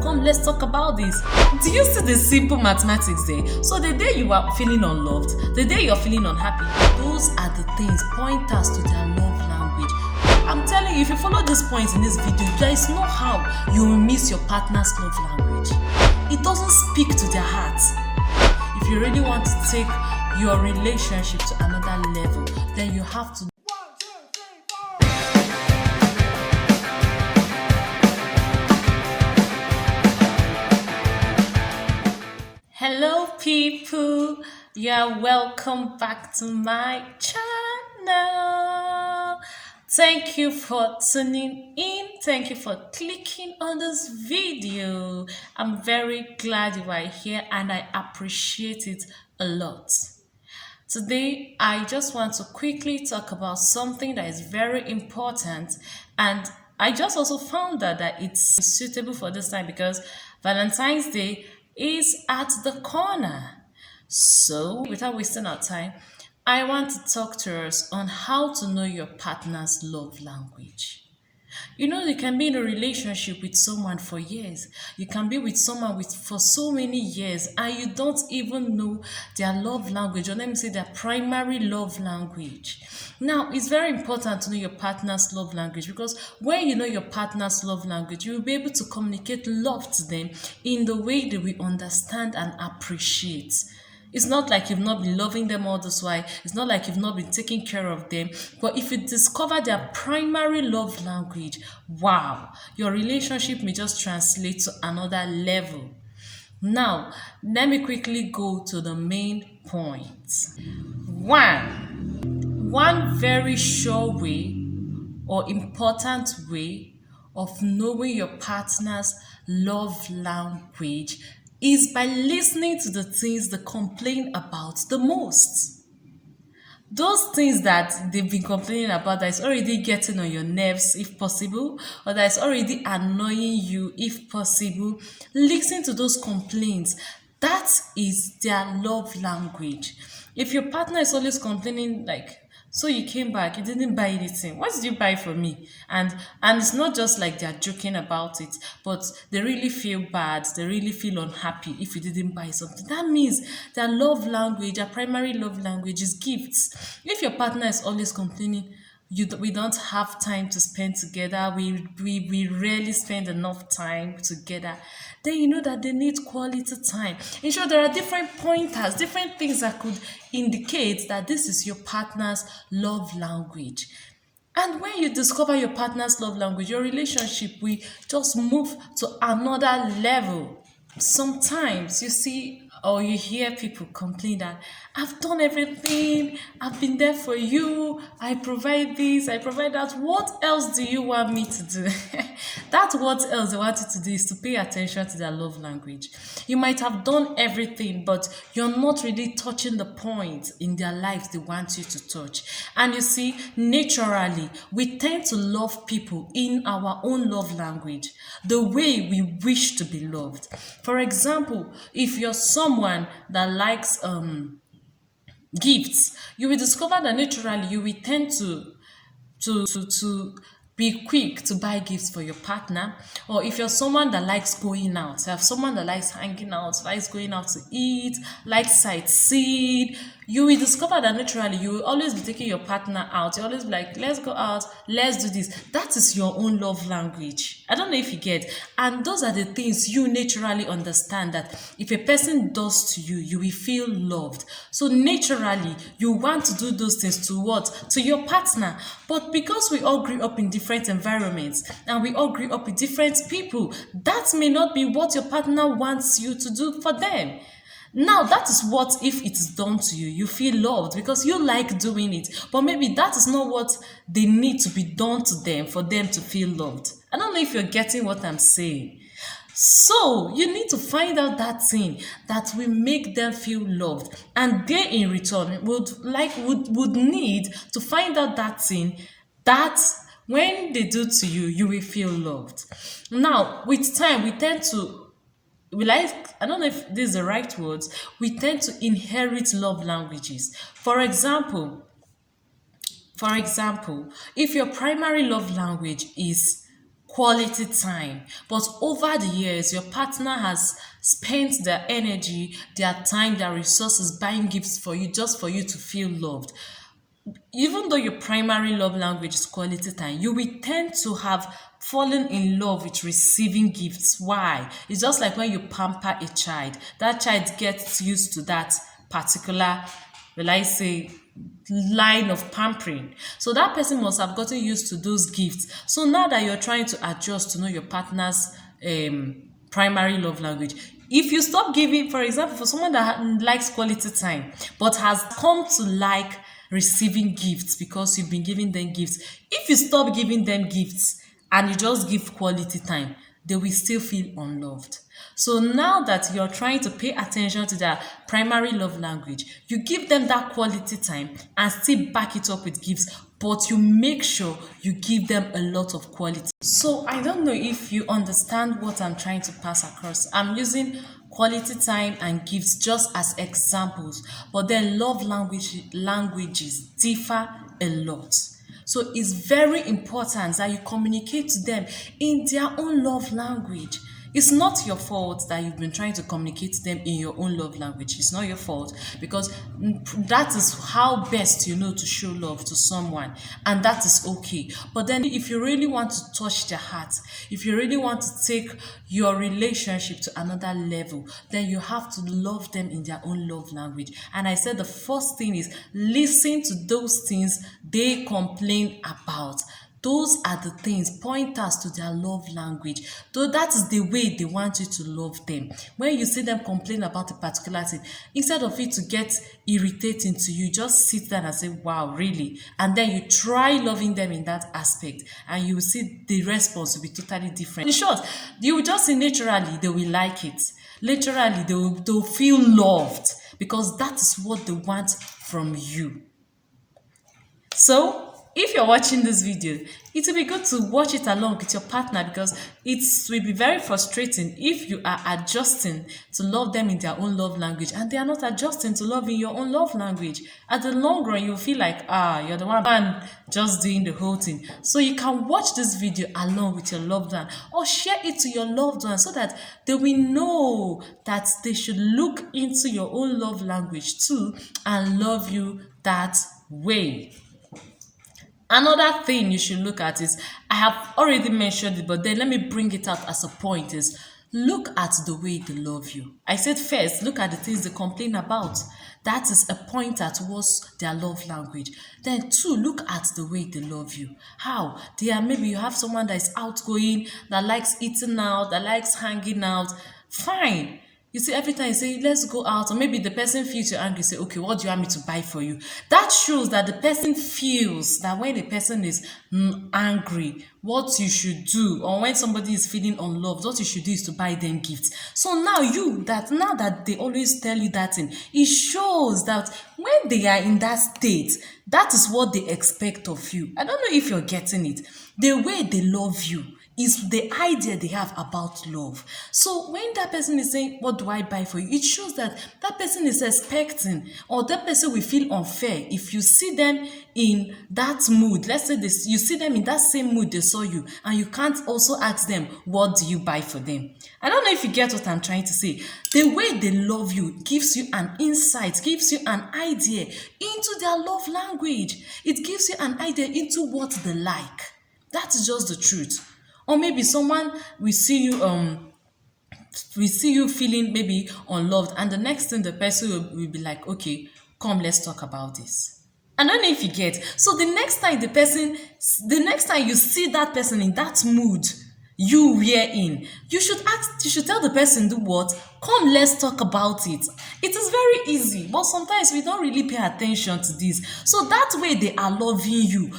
Come, let's talk about this. Do you see the simple mathematics there? So the day you are feeling unloved, the day you're feeling unhappy, those are the things, pointers to their love language. I'm telling you, if you follow these points in this video, there is no how you will miss your partner's love language. It doesn't speak to their hearts. If you really want to take your relationship to another level, then you have to. Hello people, you're welcome back to my channel. Thank you for tuning in. Thank you for clicking on this video. I'm very glad you are here and I appreciate it a lot. Today, I just want to quickly talk about something that is very important, and I just also found out that it's suitable for this time because Valentine's Day is at the corner. So, without wasting our time, I want to talk to us on how to know your partner's love language. You know, you can be in a relationship with someone for years. You can be with someone for so many years, and you don't even know their love language, or let me say their primary love language. Now, it's very important to know your partner's love language because when you know your partner's love language, you will be able to communicate love to them in the way that we understand and appreciate. It's not like you've not been loving them all this while. It's not like you've not been taking care of them. But if you discover their primary love language, wow, your relationship may just translate to another level. Now, let me quickly go to the main points. One very sure way or important way of knowing your partner's love language is by listening to the things they complain about the most. Those things that they've been complaining about that is already getting on your nerves if possible, or that is already annoying you if possible, listen to those complaints. That is their love language. If your partner is always complaining like, so you came back, you didn't buy anything. What did you buy for me? And it's not just like they're joking about it, but they really feel bad. They really feel unhappy if you didn't buy something. That means their love language, their primary love language is gifts. If your partner is always complaining, we don't have time to spend together, we rarely spend enough time together, then you know that they need quality time. In short, there are different pointers, different things that could indicate that this is your partner's love language. And when you discover your partner's love language, your relationship will just move to another level. Sometimes you see or you hear people complain that I've done everything, I've been there for you, I provide this, I provide that. What else do you want me to do? That's what else they want you to do, is to pay attention to their love language. You might have done everything, but you're not really touching the point in their lives they want you to touch. And you see, naturally, we tend to love people in our own love language, the way we wish to be loved. For example, if you're someone that likes gifts, you will discover that naturally you will tend to be quick to buy gifts for your partner. Or if you're someone that likes going out, you have someone that likes hanging out, likes going out to eat, likes sightseeing, you will discover that naturally you will always be taking your partner out. You always be like, let's go out, let's do this. That is your own love language. I don't know if you get. And those are the things you naturally understand, that if a person does to you, you will feel loved. So naturally, you want to do those things to what? To your partner. But because we all grew up in different environments and we all grew up with different people, that may not be what your partner wants you to do for them. Now, that is what, if it is done to you, you feel loved because you like doing it. But maybe that is not what they need to be done to them for them to feel loved. I don't know if you're getting what I'm saying. So, you need to find out that thing that will make them feel loved. And they, in return, would need to find out that thing that when they do to you, you will feel loved. Now, with time, we tend to I don't know if this is the right words, we tend to inherit love languages. For example, if your primary love language is quality time. But over the years, your partner has spent their energy, their time, their resources buying gifts for you just for you to feel loved. Even though your primary love language is quality time, you will tend to have fallen in love with receiving gifts. Why? It's just like when you pamper a child, that child gets used to that particular, will I say, line of pampering. So that person must have gotten used to those gifts. So now that you're trying to adjust to know your partner's primary love language, if you stop giving, for example, for someone that likes quality time but has come to like receiving gifts because you've been giving them gifts, if you stop giving them gifts and you just give quality time, they will still feel unloved. So now that you're trying to pay attention to their primary love language, you give them that quality time and still back it up with gifts, but you make sure you give them a lot of quality. So I don't know if you understand what I'm trying to pass across. I'm using quality time and gifts just as examples, but then languages differ a lot. So it's very important that you communicate to them in their own love language. It's not your fault that you've been trying to communicate to them in your own love language. It's not your fault because that is how best you know to show love to someone, and that is okay. But then if you really want to touch their heart, if you really want to take your relationship to another level, then you have to love them in their own love language. And I said the first thing is listen to those things they complain about. Those are the things, pointers to their love language. Though that is the way they want you to love them. When you see them complain about a particular thing, instead of it to get irritating to you, just sit there and say, wow, really? And then you try loving them in that aspect, and you will see the response will be totally different. In short, you will just see naturally they will like it. Literally, they'll feel loved because that is what they want from you. So, if you're watching this video, it will be good to watch it along with your partner because it will be very frustrating if you are adjusting to love them in their own love language and they are not adjusting to love in your own love language. At the long run, you'll feel like, you're the one just doing the whole thing. So you can watch this video along with your loved one or share it to your loved one so that they will know that they should look into your own love language too and love you that way. Another thing you should look at is, I have already mentioned it, but then let me bring it out as a point, is look at the way they love you. I said first, look at the things they complain about. That is a pointer towards their love language. Then two, look at the way they love you. How? Maybe you have someone that is outgoing, that likes eating out, that likes hanging out. Fine. You see, every time you say, let's go out, or maybe the person feels you're angry, say, okay, what do you want me to buy for you? That shows that the person feels that when the person is angry, what you should do, or when somebody is feeling unloved, what you should do is to buy them gifts. So now that they always tell you that thing, it shows that when they are in that state, that is what they expect of you. I don't know if you're getting it. The way they love you is the idea they have about love. So when that person is saying, what do I buy for you? It shows that that person is expecting, or that person will feel unfair if you see them in that mood. Let's say this, you see them in that same mood they saw you, and you can't also ask them, what do you buy for them? I don't know if you get what I'm trying to say. The way they love you gives you an insight, gives you an idea into their love language. It gives you an idea into what they like. That is just the truth. Or maybe someone we see you feeling maybe unloved, and the next thing the person will be like, okay, come, let's talk about this. I don't know if you get. So the next time you see that person in that mood you were in, you should tell the person, do what? Come, let's talk about it. It is very easy, but sometimes we don't really pay attention to this. So that way they are loving you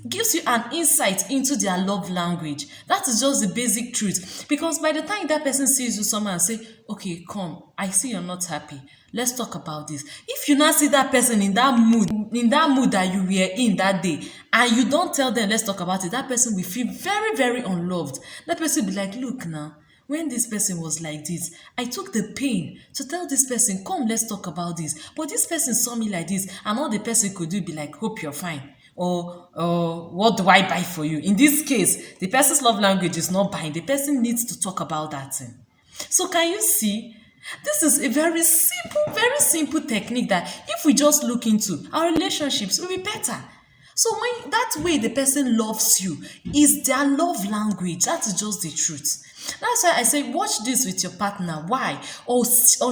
gives you an insight into their love language. That is just the basic truth. Because by the time that person sees you someone and say, okay, come, I see you're not happy. Let's talk about this. If you now see that person in that mood that you were in that day, and you don't tell them, let's talk about it, that person will feel very, very unloved. That person will be like, look now, when this person was like this, I took the pain to tell this person, come, let's talk about this. But this person saw me like this, and all the person could do be like, hope you're fine. or what do I buy for you? In this case, the person's love language is not buying. The person needs to talk about that thing. So can you see? This is a very simple technique that if we just look into, our relationships will be better. So when that way the person loves you is their love language. That is just the truth. That's why I say watch this with your partner. Why? Or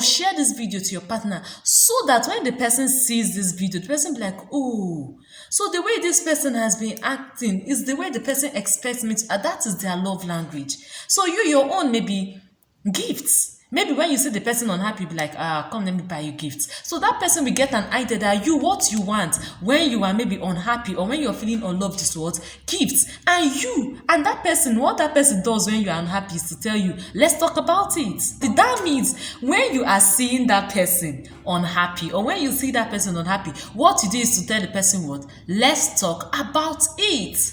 share this video to your partner so that when the person sees this video, the person be like, oh, so the way this person has been acting is the way the person expects me to. That is their love language. So your own maybe gifts. Maybe when you see the person unhappy, be like, come, let me buy you gifts. So that person will get an idea that what you want when you are maybe unhappy or when you're feeling unloved is what? Gifts. And that person, what that person does when you are unhappy is to tell you, let's talk about it. That means when you are seeing that person unhappy or when you see that person unhappy, what you do is to tell the person what? Let's talk about it.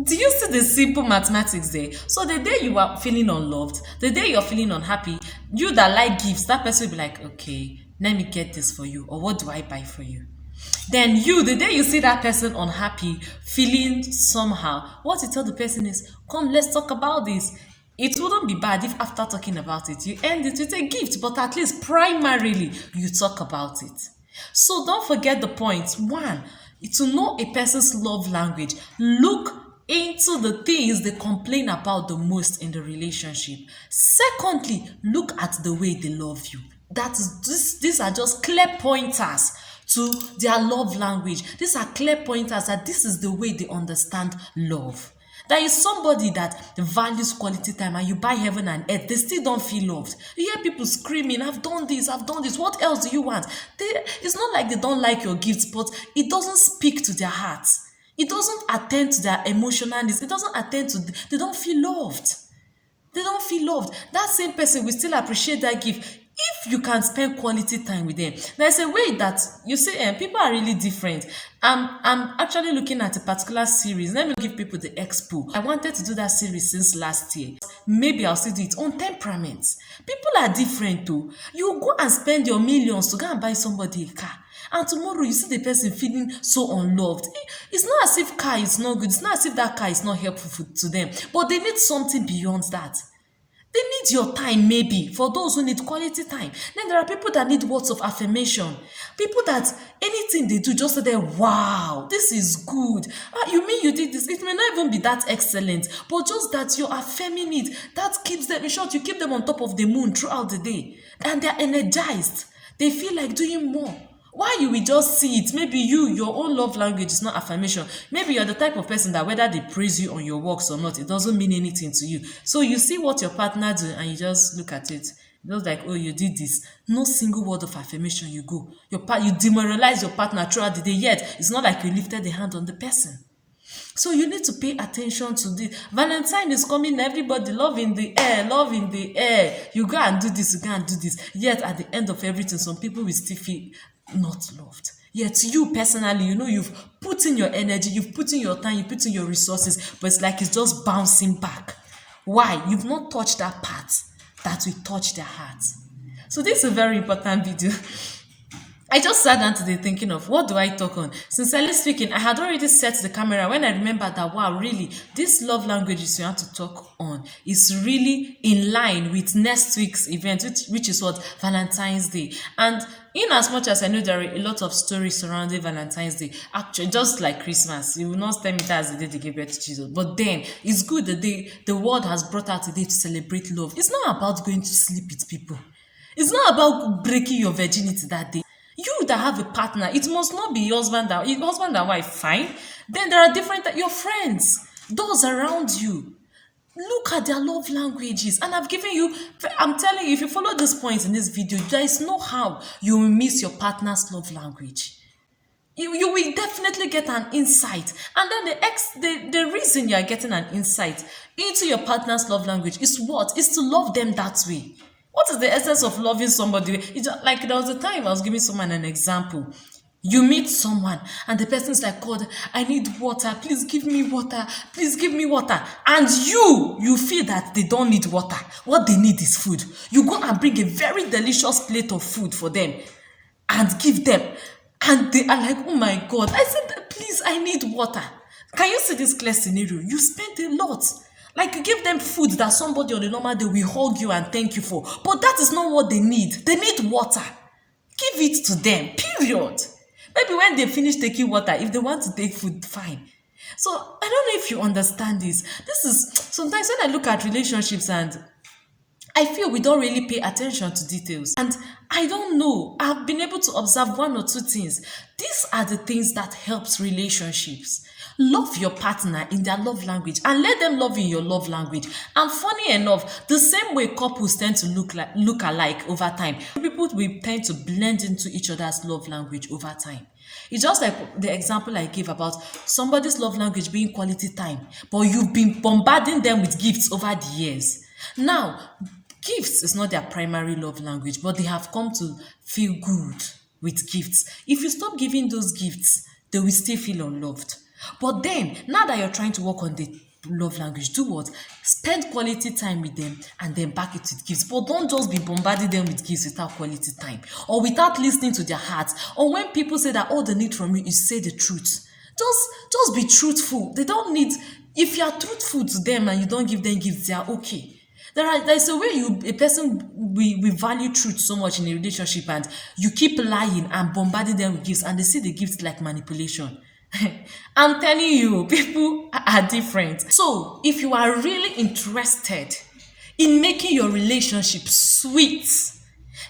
Do you see the simple mathematics there? So the day you are feeling unloved, the day you're feeling unhappy, you that like gifts, that person will be like, okay, let me get this for you, or what do I buy for you? Then the day you see that person unhappy, feeling somehow, what you tell the person is, come, let's talk about this. It wouldn't be bad if after talking about it, you end it with a gift, but at least primarily, you talk about it. So don't forget the point. One, to know a person's love language, look into the things they complain about the most in the relationship. Secondly, look at the way they love you. These are just clear pointers to their love language. These are clear pointers that this is the way they understand love. There is somebody that values quality time and you buy heaven and earth, they still don't feel loved. You hear people screaming, I've done this, what else do you want? It's not like they don't like your gifts, but it doesn't speak to their hearts. It doesn't attend to their emotional needs. It doesn't attend to, they don't feel loved. They don't feel loved. That same person will still appreciate that gift if you can spend quality time with them. There's a way that you see people are really different. I'm actually looking at a particular series. Let me give people the expo. I wanted to do that series since last year. Maybe I'll still do it on temperaments. People are different too. You go and spend your millions to go and buy somebody a car. And tomorrow you see the person feeling so unloved. It's not as if car is not good. It's not as if that car is not helpful to them. But they need something beyond that. They need your time maybe for those who need quality time. Then there are people that need words of affirmation. People that anything they do just say that, wow, this is good. You mean you did this? It may not even be that excellent, but just that you're affirming it. That keeps them, in short, you keep them on top of the moon throughout the day. And they're energized. They feel like doing more. Why you will just see it? Maybe your own love language is not affirmation. Maybe you're the type of person that whether they praise you on your works or not, it doesn't mean anything to you. So you see what your partner do and you just look at it. Just like, oh, you did this. No single word of affirmation you go. You demoralize your partner throughout the day, yet it's not like you lifted the hand on the person. So you need to pay attention to this. Valentine is coming, everybody, love in the air, love in the air. You go and do this, you go and do this. Yet at the end of everything, some people will still feel not loved. Yet you personally, you've put in your energy, you've put in your time, you put in your resources, but it's like it's just bouncing back. Why? You've not touched that part that will touch their hearts. So this is a very important video. I just sat down today thinking of what do I talk on. Sincerely speaking, I had already set the camera when I remembered that, wow, really, this love languages you have to talk on is really in line with next week's event, which is what? Valentine's Day. And in as much as I know there are a lot of stories surrounding Valentine's Day, actually, just like Christmas, you will not tell me that's the day they gave birth to Jesus. But then, it's good the world has brought out a day to celebrate love. It's not about going to sleep with people. It's not about breaking your virginity that day. You that have a partner, it must not be your husband and wife, fine. Then there are different, your friends, those around you. Look at their love languages. And I'm telling you, if you follow these points in this video, there is no how you will miss your partner's love language. You will definitely get an insight. And then the reason you are getting an insight into your partner's love language is what? Is to love them that way. What is the essence of loving somebody? It's just, like there was a time I was giving someone an example. You meet someone and the person's like, God, I need water. Please give me water. Please give me water. And you feel that they don't need water. What they need is food. You go and bring a very delicious plate of food for them and give them. And they are like, oh my God. I said, please, I need water. Can you see this clear scenario? You spent a lot. Like you give them food that somebody on a normal day will hug you and thank you for. But that is not what they need. They need water. Give it to them. Period. Maybe when they finish taking water, if they want to take food, fine. So I don't know if you understand this. This is sometimes when I look at relationships and I feel we don't really pay attention to details. And I don't know. I've been able to observe one or two things. These are the things that helps relationships. Love your partner in their love language and let them love in your love language. And funny enough, the same way couples tend to look alike over time, people will tend to blend into each other's love language over time. It's just like the example I gave about somebody's love language being quality time, but you've been bombarding them with gifts over the years. Now, gifts is not their primary love language, but they have come to feel good with gifts. If you stop giving those gifts, they will still feel unloved. But then, now that you're trying to work on the love language, do what? Spend quality time with them and then back it with gifts. But don't just be bombarding them with gifts without quality time or without listening to their hearts. Or when people say that all they need from you is say the truth. Just be truthful. They don't need, if you are truthful to them and you don't give them gifts, they are okay. There's a way a person we value truth so much in a relationship and you keep lying and bombarding them with gifts and they see the gifts like manipulation. I'm telling you, people are different. So if you are really interested in making your relationship sweet,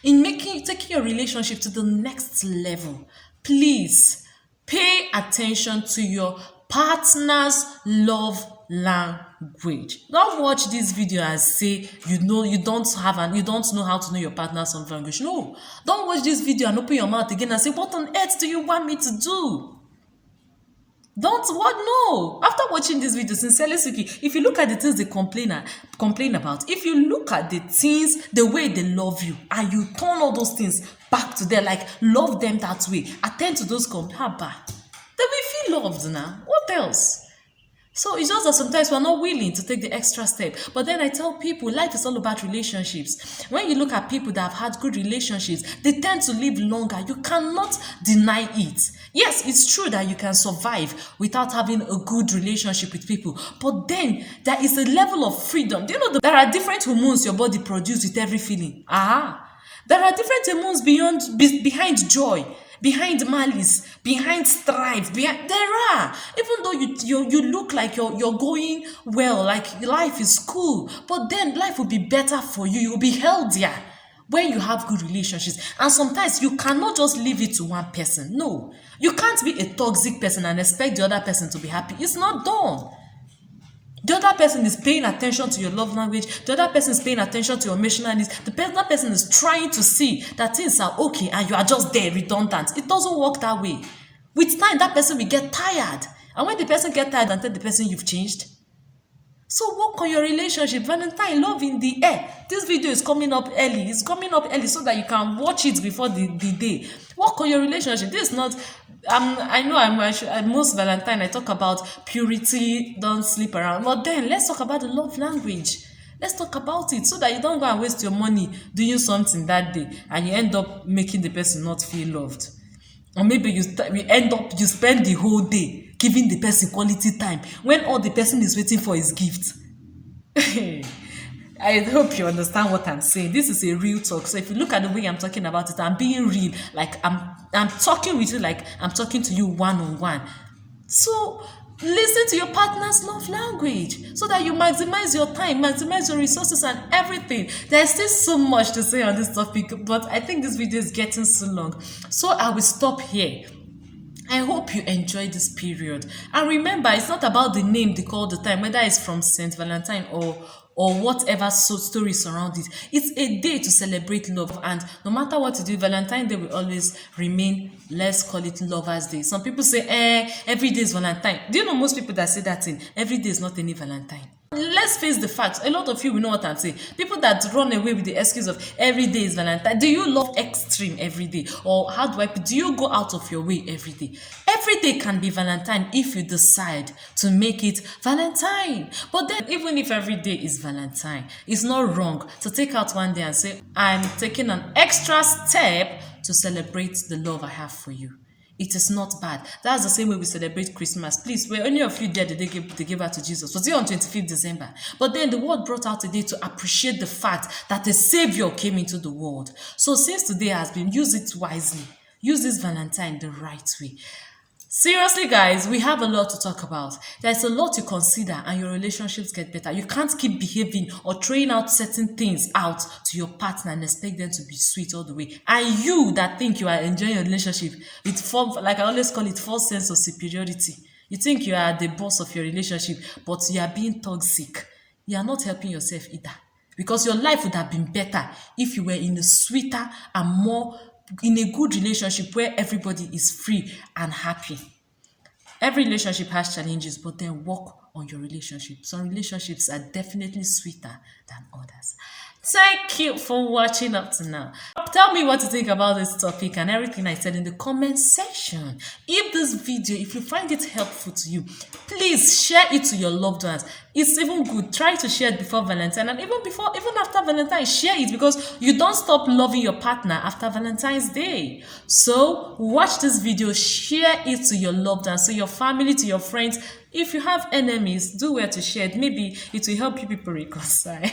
taking your relationship to the next level, please pay attention to your partner's love language. Don't watch this video and say you don't know how to know your partner's love language. No, don't watch this video and open your mouth again and say, what on earth do you want me to do? Don't what? No. After watching this video, sincerely speaking, if you look at the things they complain about, if you look at the things, the way they love you, and you turn all those things back to them, like love them that way, attend to those complaints, they will feel loved now. What else? So it's just that sometimes we're not willing to take the extra step. But then I tell people, life is all about relationships. When you look at people that have had good relationships, they tend to live longer. You cannot deny it. Yes, it's true that you can survive without having a good relationship with people. But then there is a level of freedom. Do you know there are different hormones your body produces with every feeling? There are different hormones behind joy, behind malice, behind strife. There are. Even though you look like you're going well, like life is cool, but then life will be better for you. You will be healthier when you have good relationships. And sometimes you cannot just leave it to one person. No, you can't be a toxic person and expect the other person to be happy. It's not done. The other person is paying attention to your love language. The other person is paying attention to your emotional needs. The other person is trying to see that things are okay and you are just there, redundant. It doesn't work that way. With time, that person will get tired. And when the person gets tired and tell the person you've changed, so work on your relationship. Valentine, love in the air. This video is coming up early. It's coming up early so that you can watch it before the day. Work on your relationship. This is not... I know most Valentine I talk about purity, don't sleep around. But then let's talk about the love language. Let's talk about it so that you don't go and waste your money doing something that day and you end up making the person not feel loved. Or maybe you spend the whole day giving the person quality time when all the person is waiting for is gift. I hope you understand what I'm saying. This is a real talk. So if you look at the way I'm talking about it, I'm being real. Like I'm talking with you like I'm talking to you one-on-one. So listen to your partner's love language so that you maximize your time, maximize your resources and everything. There's still so much to say on this topic, but I think this video is getting so long. So I will stop here. I hope you enjoyed this period. And remember, it's not about the name they call the time, whether it's from Saint Valentine or whatever story surround it. It's a day to celebrate love, and no matter what you do, Valentine's Day will always remain. Let's call it Lovers' Day. Some people say, every day is Valentine. Do you know most people that say that thing? Every day is not any Valentine. Let's face the facts. A lot of you will know what I'm saying. People that run away with the excuse of every day is Valentine. Do you love extreme every day? Or do you go out of your way every day? Every day can be Valentine if you decide to make it Valentine. But then even if every day is Valentine, it's not wrong to take out one day and say, I'm taking an extra step to celebrate the love I have for you. it is not bad. That's the same way we celebrate Christmas. Please, were any of you there the day they gave out to Jesus? Was it on 25th December? But then the world brought out a day to appreciate the fact that a savior came into the world. So since today has been, use it wisely. Use this Valentine the right way. Seriously, guys, we have a lot to talk about. There's a lot to consider, and your relationships get better. You can't keep behaving or throwing out certain things out to your partner and expect them to be sweet all the way. And you that think you are enjoying your relationship with like I always call it, false sense of superiority. You think you are the boss of your relationship, but you are being toxic. You are not helping yourself either. Because your life would have been better if you were in a sweeter and more in a good relationship where everybody is free and happy. Every relationship has challenges, but then work on your relationship. Some relationships are definitely sweeter than others. Thank you for watching up to now. Tell me what you think about this topic and everything I said in the comment section. If this video, if you find it helpful to you, please share it to your loved ones. It's even good. Try to share it before Valentine, and even after Valentine, share it, because you don't stop loving your partner after Valentine's Day. So watch this video, share it to your loved ones, to your family, to your friends. If you have enemies, do well to share it. Maybe it will help you people reconcile.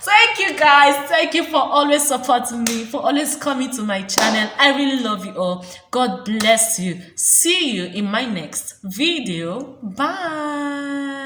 Thank you, guys. Thank you for always supporting me, for always coming to my channel. I really love you all. God bless you. See you in my next video. Bye.